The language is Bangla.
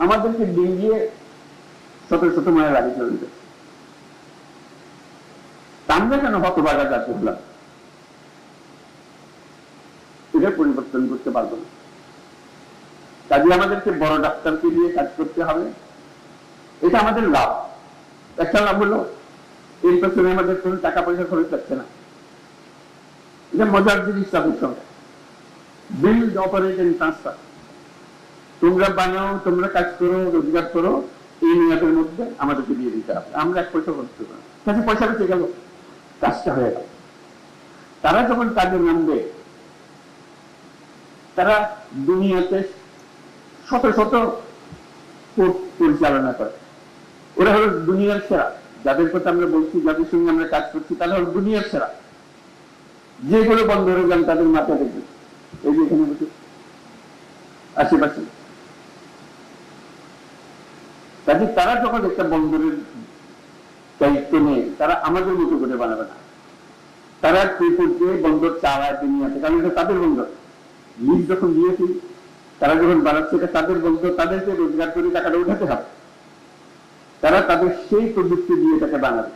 আমাদেরকে ডিঙ্গিয়ে শত শত মায়ের আগে চলে যেত। আমরা কেন হতভাগা জাতি হলাম? এটা পরিবর্তন করতে পারবো না। কাজে আমাদেরকে বড় ডাক্তারকে দিয়ে কাজ করতে হবে, এটা আমাদের লাভ। একটা লাভ হলো এই পেছনে আমাদের কোনো টাকা পয়সা খরচ হচ্ছে না। এটা মজার জিনিস তাদের সঙ্গে বিল্ড, অপারেট এন্ড ট্রান্সফার। তোমরা বানাও, তোমরা কাজ করো, রোজগার করো, এই মেয়াদের মধ্যে আমাদেরকে দিয়ে দিতে হবে, আমরা এক পয়সা খরচ করবো না। কাজে পয়সা বেঁচে গেল, কাজটা হয়ে গেল। তারা যখন কাজে নামবে, তারা দুনিয়াতে শত শত পরিচালনা করে। ওরা হলো দুনিয়ার সেরা। যাদের কথা আমরা বলছি, যাদের সঙ্গে আমরা কাজ করছি, তারা হলো দুনিয়ার সেরা। যেগুলো বন্ধ হয়ে যান তাদের মাথা দেখবে এই যে এখানে বসে আশেপাশে। কাজে তারা যখন একটা বন্দরের দায়িত্ব নেই, তারা আমাদের মতো করে বানাবে না। তারা বন্দর চালায় দুনিয়াতে, কারণ এটা তাদের বন্দর। লিজ যখন দিয়েছি, তারা যখন বানাচ্ছে, এটা তাদের বন্দর, তাদেরকে রোজগার করে টাকাটা উঠাতে হবে। তারা তাদের সেই প্রযুক্তি দিয়ে এটাকে বানাবে।